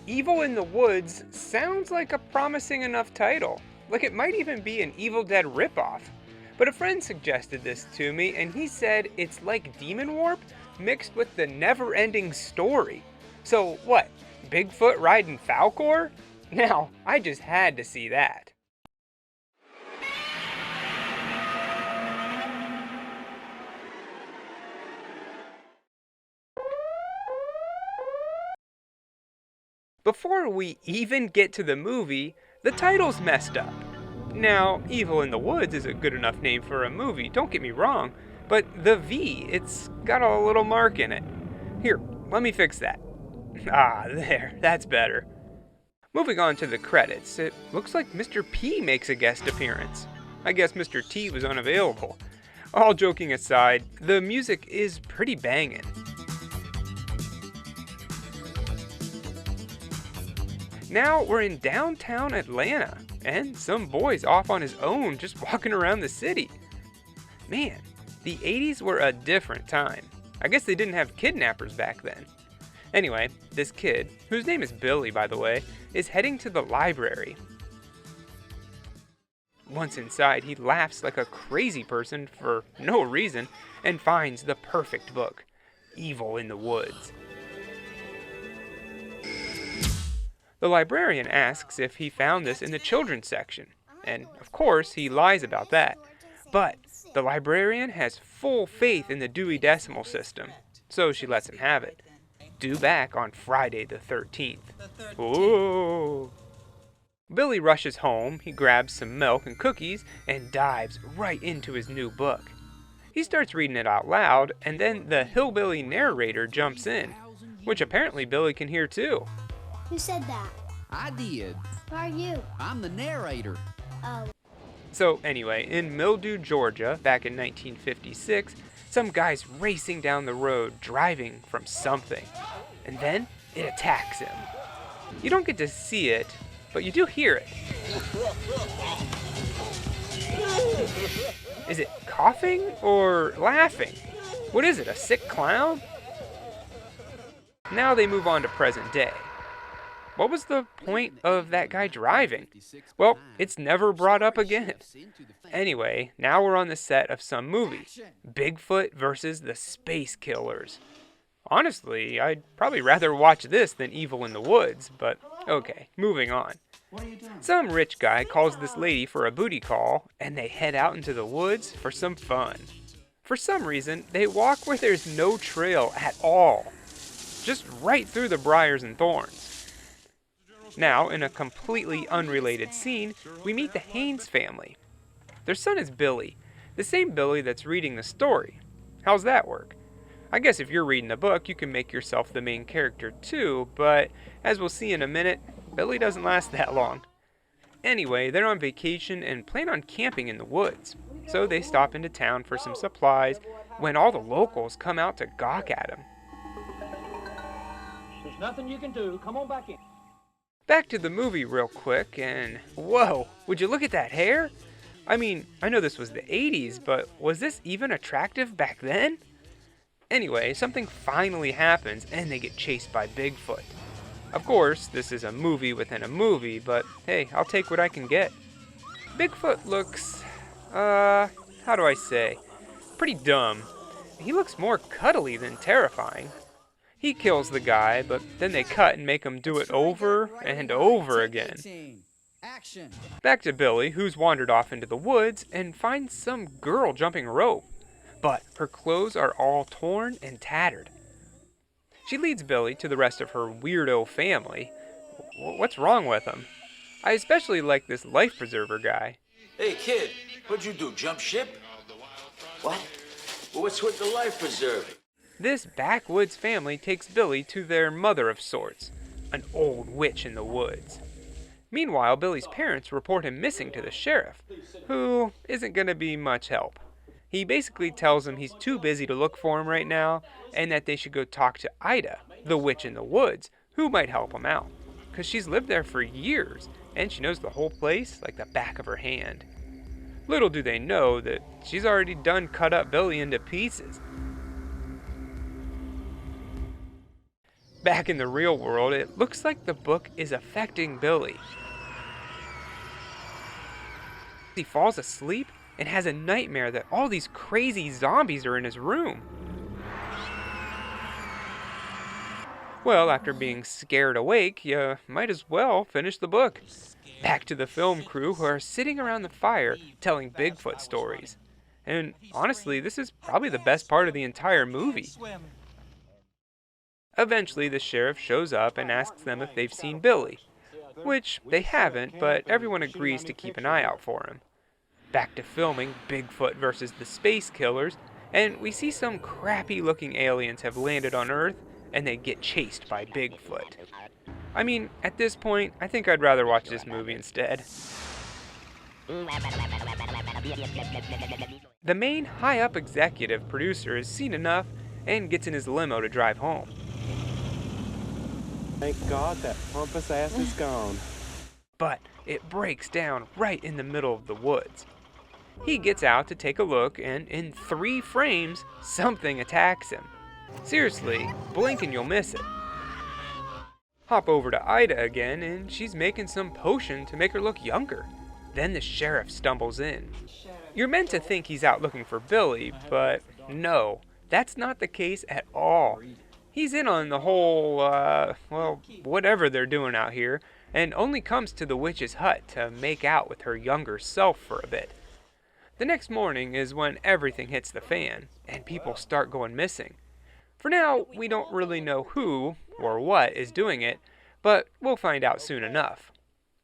Evil in the Woods sounds like a promising enough title. Like it might even be an Evil Dead ripoff. But a friend suggested this to me, and he said it's like Demon Warp mixed with the never ending story. So what? Bigfoot riding Falcor? Now, I just had to see that. Before we even get to the movie, the title's messed up. Now, Evil in the Woods is a good enough name for a movie, don't get me wrong, but the V, it's got a little mark in it. Here, let me fix that. Ah, there, that's better. Moving on to the credits, it looks like Mr. P makes a guest appearance. I guess Mr. T was unavailable. All joking aside, the music is pretty bangin'. Now we're in downtown Atlanta, and some boy's off on his own just walking around the city. Man, the 80s were a different time. I guess they didn't have kidnappers back then. Anyway, this kid, whose name is Billy by the way, is heading to the library. Once inside, he laughs like a crazy person for no reason and finds the perfect book, Evil in the Woods. The librarian asks if he found this in the children's section, and of course he lies about that. But the librarian has full faith in the Dewey Decimal System, so she lets him have it. Due back on Friday the 13th. Ooh. Billy rushes home, he grabs some milk and cookies, and dives right into his new book. He starts reading it out loud, and then the hillbilly narrator jumps in, which apparently Billy can hear too. Who said that? I did. Who are you? I'm the narrator. Oh. So anyway, in Mildew, Georgia, back in 1956, some guy's racing down the road driving from something, and then it attacks him. You don't get to see it, but you do hear it. Is it coughing or laughing? What is it, a sick clown? Now they move on to present day. What was the point of that guy driving? Well, it's never brought up again. Anyway, now we're on the set of some movie. Bigfoot versus the Space Killers. Honestly, I'd probably rather watch this than Evil in the Woods, but okay, moving on. Some rich guy calls this lady for a booty call, and they head out into the woods for some fun. For some reason, they walk where there's no trail at all. Just right through the briars and thorns. Now, in a completely unrelated scene, we meet the Haynes family. Their son is Billy, the same Billy that's reading the story. How's that work? I guess if you're reading the book, you can make yourself the main character too, but as we'll see in a minute, Billy doesn't last that long. Anyway, they're on vacation and plan on camping in the woods, so they stop into town for some supplies when all the locals come out to gawk at them. There's nothing you can do. Come on back in. Back to the movie real quick, and whoa, would you look at that hair? I mean, I know this was the 80s, but was this even attractive back then? Anyway, something finally happens, and they get chased by Bigfoot. Of course, this is a movie within a movie, but hey, I'll take what I can get. Bigfoot looks, how do I say, pretty dumb. He looks more cuddly than terrifying. He kills the guy, but then they cut and make him do it over and over again. Back to Billy, who's wandered off into the woods and finds some girl jumping rope, but her clothes are all torn and tattered. She leads Billy to the rest of her weirdo family. What's wrong with them? I especially like this life preserver guy. Hey, kid, what'd you do, jump ship? What? Well, what's with the life preserving? This backwoods family takes Billy to their mother of sorts, an old witch in the woods. Meanwhile, Billy's parents report him missing to the sheriff, who isn't going to be much help. He basically tells them he's too busy to look for him right now, and that they should go talk to Ida, the witch in the woods, who might help him out, because she's lived there for years, and she knows the whole place like the back of her hand. Little do they know that she's already done cut up Billy into pieces. Back in the real world, it looks like the book is affecting Billy. He falls asleep and has a nightmare that all these crazy zombies are in his room. Well, after being scared awake, you might as well finish the book. Back to the film crew who are sitting around the fire telling Bigfoot stories. And honestly, this is probably the best part of the entire movie. Eventually, the sheriff shows up and asks them if they've seen Billy, which they haven't, but everyone agrees to keep an eye out for him. Back to filming Bigfoot versus the Space Killers, and we see some crappy looking aliens have landed on Earth and they get chased by Bigfoot. I mean, at this point, I think I'd rather watch this movie instead. The main high-up executive producer has seen enough and gets in his limo to drive home. Thank God that pompous ass is gone. But it breaks down right in the middle of the woods. He gets out to take a look, and in 3 frames, something attacks him. Seriously, blink and you'll miss it. Hop over to Ida again, and she's making some potion to make her look younger. Then the sheriff stumbles in. You're meant to think he's out looking for Billy, but no, that's not the case at all. He's in on the whole, whatever they're doing out here, and only comes to the witch's hut to make out with her younger self for a bit. The next morning is when everything hits the fan, and people start going missing. For now, we don't really know who or what is doing it, but we'll find out soon enough.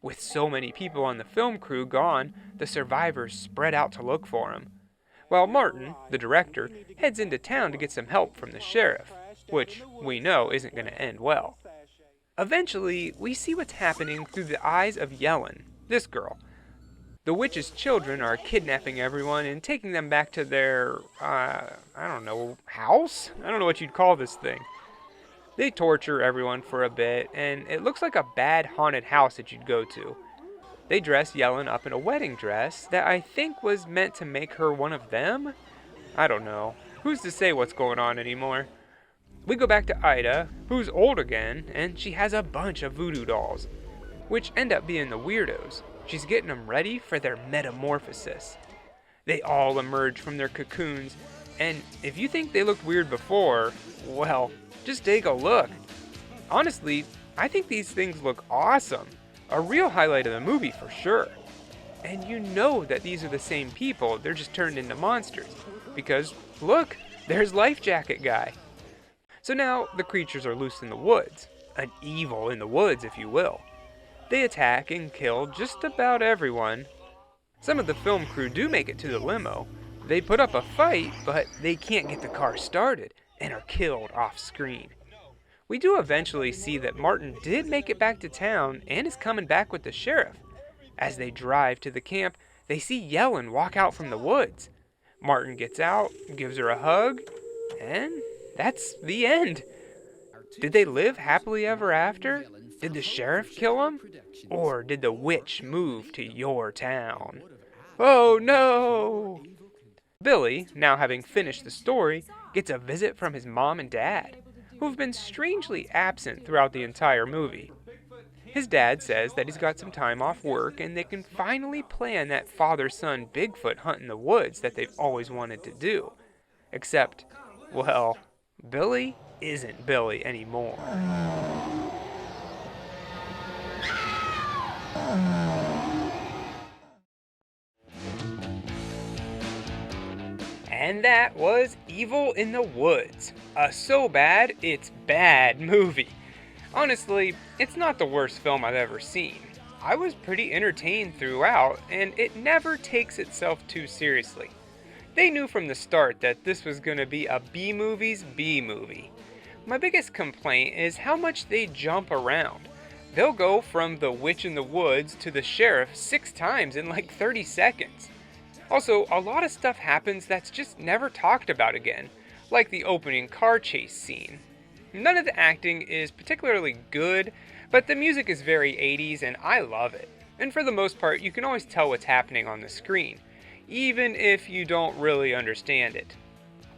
With so many people on the film crew gone, the survivors spread out to look for him, while Martin, the director, heads into town to get some help from the sheriff, which we know isn't going to end well. Eventually, we see what's happening through the eyes of Yellen, this girl. The witch's children are kidnapping everyone and taking them back to their, house? I don't know what you'd call this thing. They torture everyone for a bit, and it looks like a bad haunted house that you'd go to. They dress Yellen up in a wedding dress that I think was meant to make her one of them? I don't know. Who's to say what's going on anymore? We go back to Ida, who's old again, and she has a bunch of voodoo dolls, which end up being the weirdos. She's getting them ready for their metamorphosis. They all emerge from their cocoons, and if you think they looked weird before, well, just take a look. Honestly, I think these things look awesome. A real highlight of the movie for sure. And you know that these are the same people, they're just turned into monsters. Because, look, there's Life Jacket Guy. So now the creatures are loose in the woods. An evil in the woods, if you will. They attack and kill just about everyone. Some of the film crew do make it to the limo. They put up a fight, but they can't get the car started and are killed off screen. We do eventually see that Martin did make it back to town and is coming back with the sheriff. As they drive to the camp, they see Yellen walk out from the woods. Martin gets out, gives her a hug, and that's the end. Did they live happily ever after? Did the sheriff kill him? Or did the witch move to your town? Oh no! Billy, now having finished the story, gets a visit from his mom and dad, who have been strangely absent throughout the entire movie. His dad says that he's got some time off work and they can finally plan that father-son Bigfoot hunt in the woods that they've always wanted to do. Except, well, Billy isn't Billy anymore. And that was Evil in the Woods, a so bad it's bad movie. Honestly, it's not the worst film I've ever seen. I was pretty entertained throughout, and it never takes itself too seriously. They knew from the start that this was going to be a B-movie's B-movie. My biggest complaint is how much they jump around. They'll go from the witch in the woods to the sheriff 6 times in like 30 seconds. Also, a lot of stuff happens that's just never talked about again, like the opening car chase scene. None of the acting is particularly good, but the music is very 80s and I love it. And for the most part, you can always tell what's happening on the screen, even if you don't really understand it.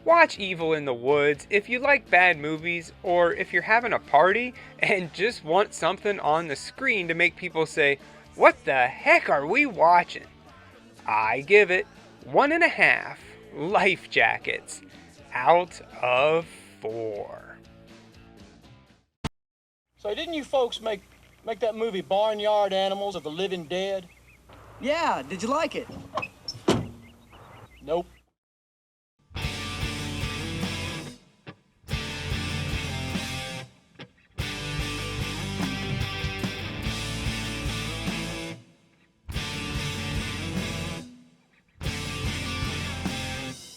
Watch Evil in the Woods if you like bad movies, or if you're having a party and just want something on the screen to make people say, "What the heck are we watching?" I give it 1.5 life jackets out of 4. So didn't you folks make that movie Barnyard Animals of the Living Dead? Yeah, did you like it? Nope.